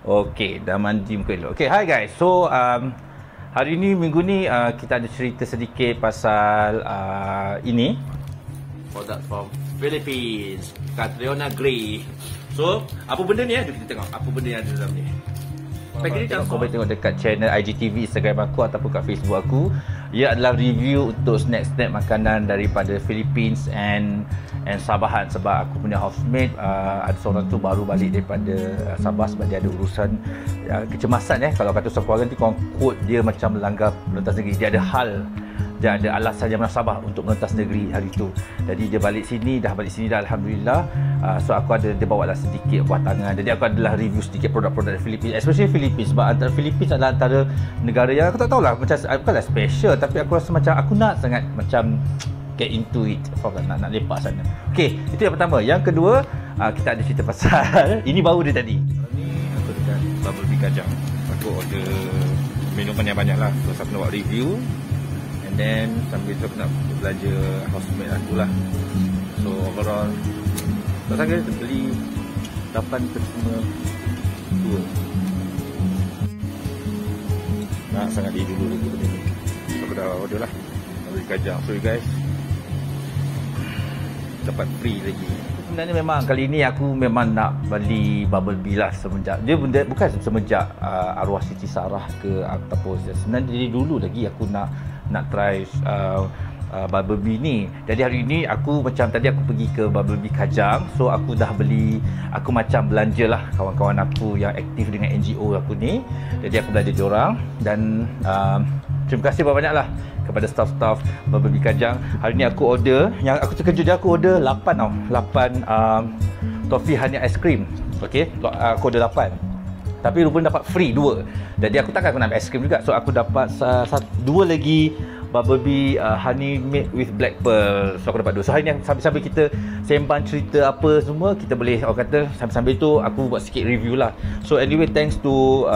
Okey, dah mandi muka dulu. Okey, hi guys. So, hari ni, minggu ni kita ada cerita sedikit pasal ini. Product from Philippines, Catriona Grey. So, apa benda ni? Jom kita tengok apa benda yang ada dalam ni. Kau boleh tengok dekat channel IGTV Instagram aku ataupun kat Facebook aku. Ia adalah review untuk snack-snack makanan daripada Philippines and Sabahan. Sebab aku punya housemate ada seorang tu baru balik daripada Sabah sebab dia ada urusan kecemasan kalau kata seorang nanti korang quote dia macam melanggar merentas negeri. Dia ada alasan yang menasabah untuk merentas negeri hari tu. Jadi dia balik sini dah Alhamdulillah. So aku ada, dia bawa lah sedikit buah tangan. Jadi aku adalah review sedikit produk-produk dari Philippines, especially Philippines. Sebab antara Philippines adalah antara negara yang aku tak tahulah, macam bukanlah special, tapi aku rasa macam aku nak sangat macam get into it. Faham tak? Nak lepak sana. Okey, itu yang pertama. Yang kedua, kita ada cerita pasal ini baru dia tadi. Ni aku dekat Bubble Bee Kajang. Aku order minuman yang banyak lah. So aku nak buat review. And then sambil tu aku nak belanja housemate aku lah. So overall tak sangka beli 8 terima 2. Nak sangat di dulu lagi benda ni. Aku dah order lah. Beli Kajang. So you guys dapat free lagi. Sebenarnya memang kali ni aku memang nak beli Bubble Bee lah semenjak dia benda, bukan semenjak arwah Siti Sarah ke ataupun sebenarnya dari dulu lagi aku nak try Bubble Bee ni. Jadi hari ni aku macam tadi aku pergi ke Bubble Bee Kajang. So aku dah beli, aku macam belanja lah kawan-kawan aku yang aktif dengan NGO aku ni. Jadi aku belanja diorang dan terima kasih banyak lah kepada staff-staff Bubble Bee Kajang. Hari ni aku order, yang aku terkejut dia, aku order 8 tau. 8 toffee honey ice cream. Okey, aku order 8. Tapi rupanya dapat free 2. Jadi aku takkan aku nak ambil ice cream juga. So aku dapat 2 lagi Bubble Bee honey made with black pearl. So aku dapat 2. So hari ni sambil-sambil kita sembang cerita apa semua, kita boleh, orang kata sambil-sambil tu aku buat sikit review lah. So anyway, thanks to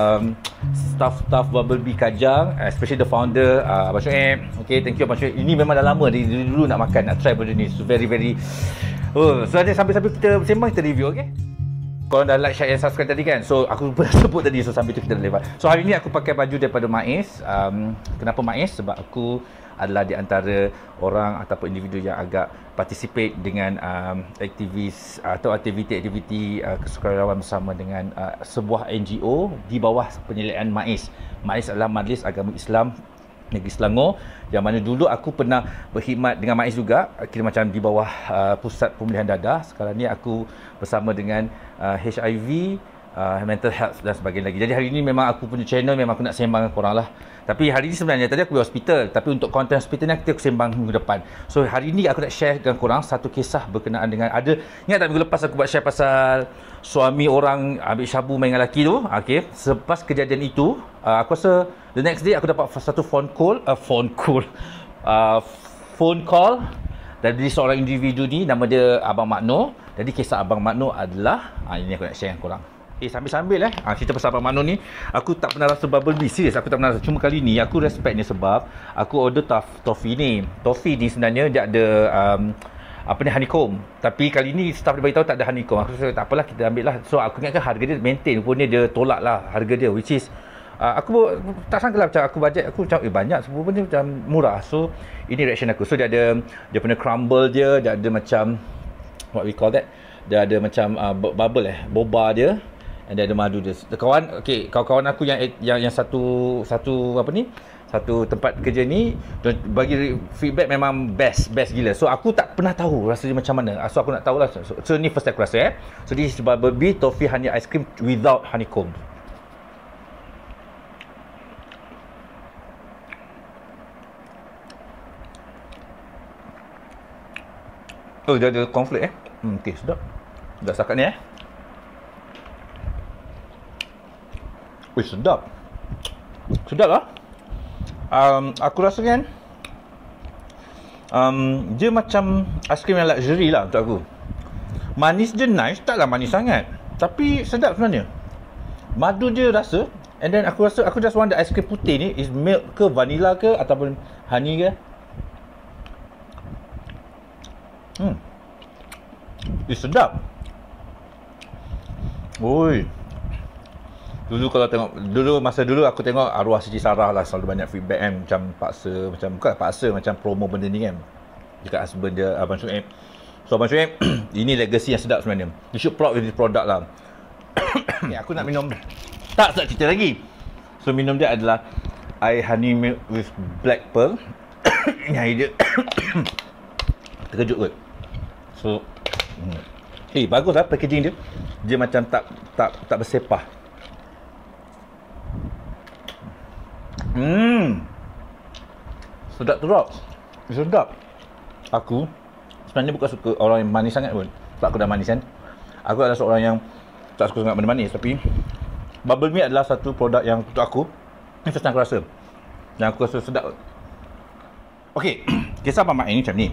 staff Bubble Bee Kajang, especially the founder Abang Syuib. Okay, thank you Abang Syuib. Ini memang dah lama dari dulu nak makan, nak try benda ni. So very so sambil-sambil kita sembang, kita review. Okay, korang dah like, share and subscribe tadi kan. So aku lupa sebut tadi. So sambil tu kita dah lewat. So hari ni aku pakai baju daripada MAIS. Kenapa MAIS? Sebab aku adalah di antara orang ataupun individu yang agak participate dengan aktivis atau aktiviti-aktiviti kesukarelawan bersama dengan sebuah NGO di bawah penyelidikan MAIS. MAIS adalah Majlis Agama Islam Negeri Selangor, yang mana dulu aku pernah berkhidmat dengan MAIS juga, kira macam di bawah Pusat Pemulihan Dadah. Sekarang ni aku bersama dengan HIV, mental health dan sebagainya lagi. Jadi hari ni memang aku punya channel, memang aku nak sembang dengan korang lah. Tapi hari ni sebenarnya tadi aku di hospital, tapi untuk konten hospital ni aku sembang minggu depan. So hari ni aku nak share dengan korang satu kisah berkenaan dengan, ingat tak minggu lepas aku buat share pasal suami orang ambil syabu main dengan lelaki tu? Okay, selepas kejadian itu, aku rasa the next day aku dapat satu phone call dari seorang individu ni, nama dia Abang Makno. Jadi kisah Abang Makno adalah ini aku nak share dengan korang. Sambil-sambil cerita pasal Abang Makno ni, aku tak pernah rasa Bubble Bee. Serius, aku tak pernah rasa. Cuma kali ni aku respect ni sebab aku order toffee ni. Toffee ni sebenarnya dia ada honeycomb. Tapi kali ni staff dia beritahu tak ada honeycomb. Aku rasa tak apalah, kita ambil lah. So aku ingatkan harga dia maintain, rupanya dia tolak lah harga dia, which is aku tak sangka lah, macam aku budget aku macam banyak, sebenarnya macam murah. So ini reaction aku. So dia ada, dia punya crumble dia ada macam what we call that, dia ada macam bubble boba dia, dan dia ada madu dia. Kawan-kawan aku yang satu apa ni, satu tempat kerja ni bagi feedback memang best gila. So aku tak pernah tahu rasanya macam mana. So aku nak tahulah. So ni first aku rasa So this is Bubble Bee toffee honey ice cream without honeycomb. Oh, dia ada cornflake okey, sedap. Dah setakat ni sedap. Sedap lah. Aku rasa kan dia macam aiskrim yang luxury lah untuk aku. Manis dia nice, taklah manis sangat, tapi sedap sebenarnya. Madu dia rasa. And then aku rasa, aku just want the aiskrim putih ni is milk ke vanilla ke ataupun honey ke. Sedap. Oi. Dulu kalau tengok, masa dulu aku tengok Arwah Siti Sarah lah selalu banyak feedback kan, macam paksa, bukan paksa, macam promo benda ni kan dekat husband dia, Abang Shuaib. So Abang Shuaib, ini legacy yang sedap sebenarnya. You should proud with this product lah. Okay, aku nak minum, tak cerita lagi. So minum dia adalah air honey milk with black pearl. Yang dia terkejut kot. So bagus lah packaging dia. Dia macam tak bersepah. Sedap teruk. Sedap. Aku sebenarnya bukan suka orang yang manis sangat pun. Sebab aku dah manis kan. Aku adalah seorang yang tak suka sangat benda manis. Tapi Bubble Me adalah satu produk yang untuk aku ni first time aku rasa. Dan aku rasa sedap. Okay, kisah Abang Ma'in ni macam ni.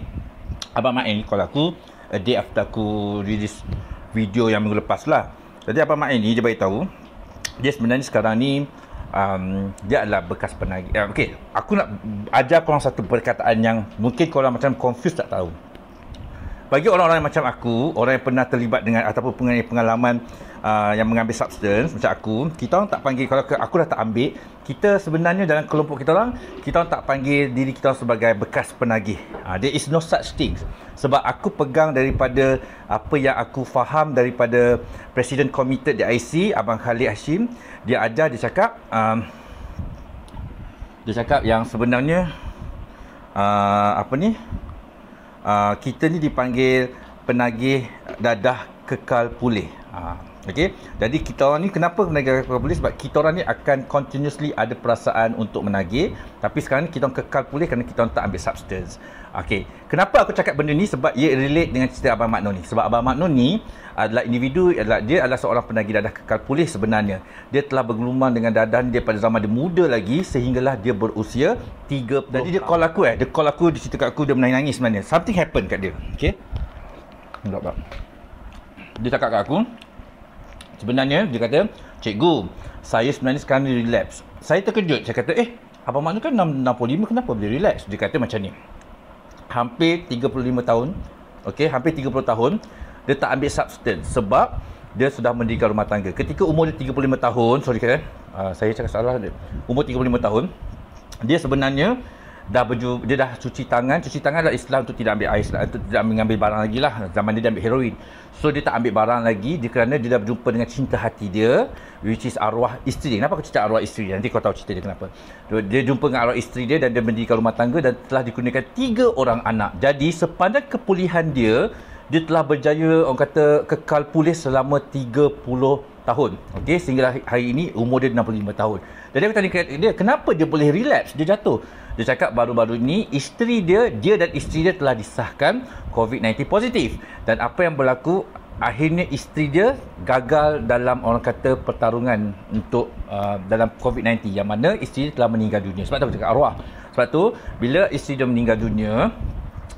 Abang Ma'in ni call aku a day after aku release video yang minggu lepas lah. Jadi Abang Ma'in ni dia beritahu dia sebenarnya sekarang ni dia adalah bekas penagih. Okay, aku nak ajar korang satu perkataan yang mungkin korang macam confused tak tahu. Bagi orang-orang yang macam aku, orang yang pernah terlibat dengan ataupun pengalaman yang mengambil substance macam aku, kita orang tak panggil, kalau aku dah tak ambil, kita sebenarnya dalam kelompok kita orang tak panggil diri kita sebagai bekas penagih. There is no such thing. Sebab aku pegang daripada apa yang aku faham daripada Presiden Committed DIC, Abang Khalid Hashim. Dia ajar, dia cakap yang sebenarnya kita ni dipanggil penagih dadah kekal pulih. Okey. Jadi kita orang ni kenapa penagih kekal pulih? Sebab kita orang ni akan continuously ada perasaan untuk menagih, tapi sekarang ni kita orang kekal pulih kerana kita orang tak ambil substance. Okey. Kenapa aku cakap benda ni? Sebab ia relate dengan cerita Abang Mak Noh ni. Sebab Abang Mak Noh ni adalah individu, dia adalah seorang penagih dadah kekal pulih sebenarnya. Dia telah bergelumang dengan dadah ni daripada zaman dia muda lagi sehinggalah dia berusia 30. Jadi dia call aku dia call aku, dia cerita kat aku, dia menangis sebenarnya. Something happen kat dia. Okey. Tak. Dia cakap kat aku, sebenarnya dia kata, "Cikgu, saya sebenarnya sekarang ni relapse." Saya terkejut. Saya kata, Abang Mak Noh kan 65, kenapa boleh relapse? Dia kata macam ni. Hampir 35 tahun. Okey, hampir 30 tahun dia tak ambil substance sebab dia sudah mendirikan rumah tangga. Ketika umur dia 35 tahun, saya cakap salah dia. Umur 35 tahun, dia sebenarnya dia dah cuci tangan. Cuci tangan adalah istilah untuk tidak ambil air, untuk tidak mengambil barang lagi lah. Zaman dia ambil heroin. So dia tak ambil barang lagi kerana dia dah berjumpa dengan cinta hati dia, which is arwah isteri dia. Kenapa aku cerita arwah isteri dia? Nanti kau tahu cerita dia kenapa. Dia jumpa dengan arwah isteri dia dan dia mendirikan rumah tangga dan telah dikurniakan 3 orang anak. Jadi sepanjang kepulihan dia telah berjaya, orang kata, kekal pulih selama 30 tahun. Okey, sehingga hari ini umur dia 65 tahun. Jadi aku tanya dia, kenapa dia boleh relapse, dia jatuh? Dia cakap baru-baru ni isteri dia dan isteri dia telah disahkan COVID-19 positif. Dan apa yang berlaku, akhirnya isteri dia gagal dalam, orang kata, pertarungan untuk dalam COVID-19, yang mana isteri dia telah meninggal dunia. Sebab tu aku cakap arwah. Sebab tu bila isteri dia meninggal dunia,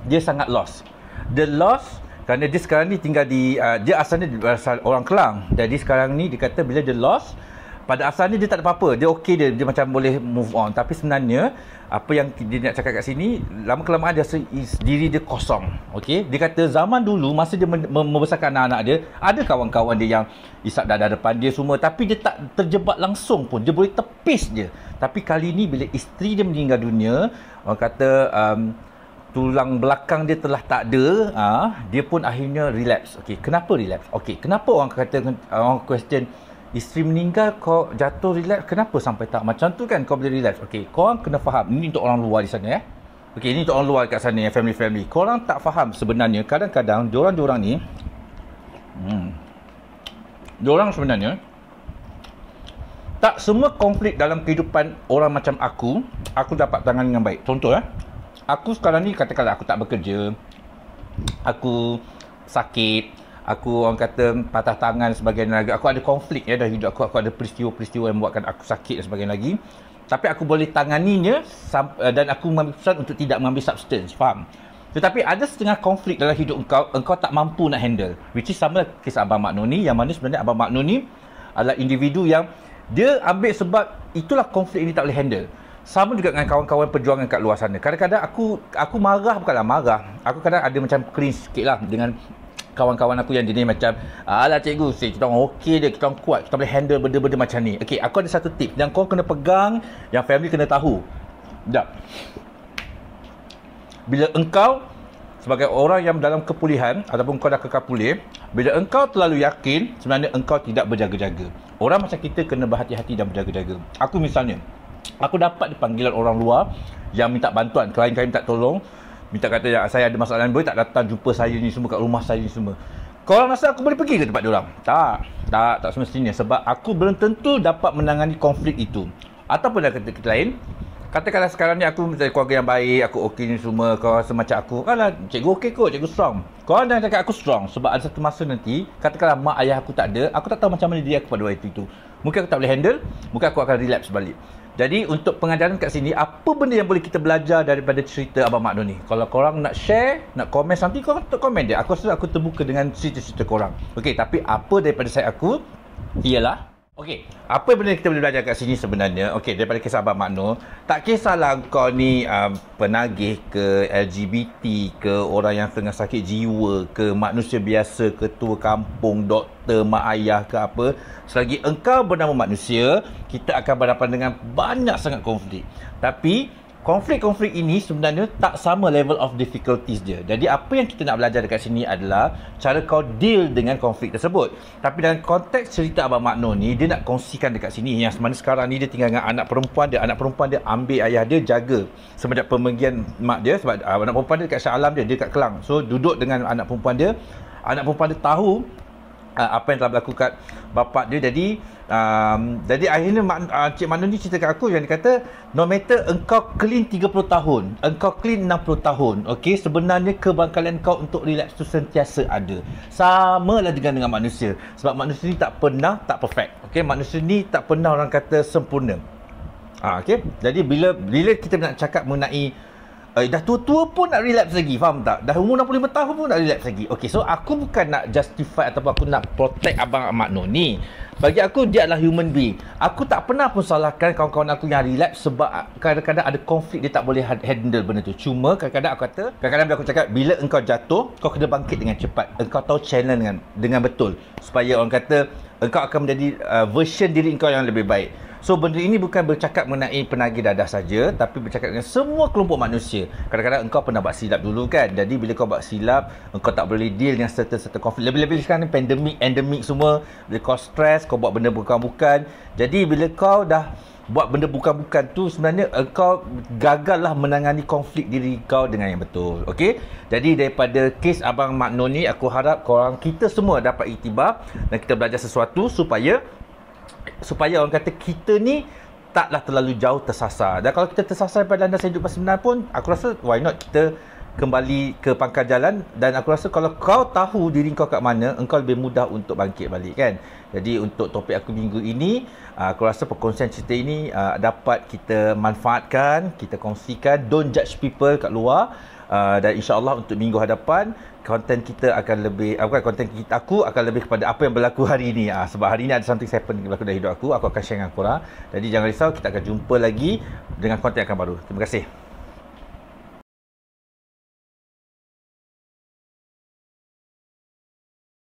dia sangat lost. Dia lost kerana dia sekarang ni tinggal di dia asalnya berasal orang Kelang. Jadi sekarang ni dia kata bila dia lost, pada asalnya dia tak ada apa-apa. Dia okey, dia macam boleh move on. Tapi sebenarnya apa yang dia nak cakap kat sini, lama kelamaan dia rasa diri dia kosong. Okey, dia kata zaman dulu masa dia membesarkan anak-anak dia, ada kawan-kawan dia yang isap dada depan dia semua, tapi dia tak terjebak langsung pun. Dia boleh tepis je. Tapi kali ni bila isteri dia meninggal dunia, orang kata tulang belakang dia telah tak ada, dia pun akhirnya relapse. Okey, kenapa relapse? Okey, kenapa orang kata, orang question, isteri meninggal kau jatuh relapse, kenapa sampai tak macam tu kan kau boleh relapse? Okey, korang kena faham, ini untuk orang luar di sana Okey, ini untuk orang luar kat sana, family. Korang tak faham sebenarnya, kadang-kadang diorang ni diorang sebenarnya tak semua konflik dalam kehidupan orang macam aku dapat tangani dengan baik. Contoh aku sekarang ni, katakanlah aku tak bekerja, aku sakit, aku, orang kata, patah tangan dan sebagainya lagi. Aku ada konflik dalam hidup aku ada peristiwa-peristiwa yang membuatkan aku sakit dan sebagainya lagi. Tapi aku boleh tanganinya dan aku mengambil keputusan untuk tidak mengambil substance, faham? Tetapi ada setengah konflik dalam hidup engkau tak mampu nak handle. Which is sama kisah Abang Mak Noh ni, yang mana sebenarnya Abang Mak Noh ni adalah individu yang dia ambil sebab itulah konflik ini tak boleh handle. Sama juga dengan kawan-kawan perjuangan kat luar sana. Kadang-kadang aku marah, bukanlah marah. Aku kadang ada macam cringe sikit lah dengan kawan-kawan aku yang jenis macam, alah cikgu, kita orang okey dia, kita orang kuat, kita boleh handle benda-benda macam ni. Okey, aku ada satu tip yang kau kena pegang, yang family kena tahu. Sekejap. Bila engkau sebagai orang yang dalam kepulihan ataupun kau dah kekal pulih, bila engkau terlalu yakin, sebenarnya engkau tidak berjaga-jaga. Orang macam kita kena berhati-hati dan berjaga-jaga. Aku misalnya, aku dapat panggilan orang luar yang minta bantuan, klien-klien minta tolong, minta kata yang saya ada masalah, boleh tak datang jumpa saya ni semua kat rumah saya ni semua. Korang rasa aku boleh pergi ke tempat diorang? Tak semestinya, sebab aku belum tentu dapat menangani konflik itu. Ataupun dah kata lain, katakanlah sekarang ni aku menjadi keluarga yang baik, aku okey ni semua, kau rasa macam aku, alah cikgu okey kot, cikgu strong. Kau dah cakap aku strong sebab ada satu masa nanti, katakanlah mak ayah aku tak ada, aku tak tahu macam mana diri aku pada waktu itu. Mungkin aku tak boleh handle, mungkin aku akan relapse balik. Jadi untuk pengajaran kat sini, apa benda yang boleh kita belajar daripada cerita Abang Mak Nur ni? Kalau korang nak share, nak komen something, korang komen dia. Aku rasa aku terbuka dengan cerita-cerita korang. Okey, tapi apa daripada saya aku ialah, okey, apa benda yang kita boleh belajar kat sini sebenarnya? Okey, daripada kisah Abang Mak Nur, tak kisahlah kau ni penagih ke, LGBT ke, orang yang tengah sakit jiwa ke, manusia biasa, ketua kampung, doktor, mak ayah ke apa, selagi engkau bernama manusia, kita akan berhadapan dengan banyak sangat konflik. Tapi konflik-konflik ini sebenarnya tak sama level of difficulties dia. Jadi apa yang kita nak belajar dekat sini adalah cara kau deal dengan konflik tersebut. Tapi dalam konteks cerita Abang Mak Nur ni, dia nak kongsikan dekat sini yang mana sekarang ni dia tinggal dengan anak perempuan dia. Anak perempuan dia ambil ayah dia, jaga semenjak pemergian mak dia, sebab anak perempuan dia dekat Shah Alam dia dekat Kelang. So duduk dengan anak perempuan dia. Anak perempuan dia tahu apa yang telah berlaku kat bapak dia. Jadi akhirnya Cik Manu ni cerita kat aku yang dia kata, no matter engkau clean 30 tahun, engkau clean 60 tahun, okey, sebenarnya kebangkalan kau untuk relapse tu sentiasa ada. Samalah dengan manusia, sebab manusia ni tak pernah tak perfect. Okey, manusia ni tak pernah orang kata sempurna. Okey, jadi bila kita nak cakap mengenai dah tua-tua pun nak relapse lagi, faham tak? Dah umur 65 tahun pun nak relapse lagi. Okey, so aku bukan nak justify ataupun aku nak protect Abang Mak Nur ni. Bagi aku, dia adalah human being. Aku tak pernah pun salahkan kawan-kawan aku yang relapse sebab kadang-kadang ada konflik dia tak boleh handle benda tu. Cuma kadang-kadang aku kata, kadang-kadang bila aku cakap, bila engkau jatuh, kau kena bangkit dengan cepat. Engkau tahu channel dengan betul. Supaya orang kata, engkau akan menjadi version diri engkau yang lebih baik. So benda ini bukan bercakap mengenai penagih dadah saja, tapi bercakap dengan semua kelompok manusia. Kadang-kadang engkau pernah buat silap dulu kan. Jadi bila kau buat silap, engkau tak boleh deal dengan certain konflik. Lebih-lebih sekarang ni pandemik, endemik semua. Bila kau stres, kau buat benda bukan-bukan. Jadi bila kau dah buat benda bukan-bukan tu, sebenarnya engkau gagallah menangani konflik diri kau dengan yang betul. Okey? Jadi daripada kes Abang Mak Nur ni, aku harap korang kita semua dapat iktibar dan kita belajar sesuatu supaya orang kata kita ni taklah terlalu jauh tersasar. Dan kalau kita tersasar pada landas hidup sebenar pun, aku rasa why not kita kembali ke pangkal jalan. Dan aku rasa kalau kau tahu diri kau kat mana, engkau lebih mudah untuk bangkit balik kan. Jadi untuk topik aku minggu ini, aku rasa perkongsian cerita ini dapat kita manfaatkan, kita kongsikan. Don't judge people kat luar. Dan insya-Allah untuk minggu hadapan konten kita akan lebih aku akan lebih kepada apa yang berlaku hari ini. Sebab hari ini ada something happen berlaku dalam hidup aku akan share dengan korang. Jadi jangan risau, kita akan jumpa lagi dengan konten yang akan baru. Terima kasih.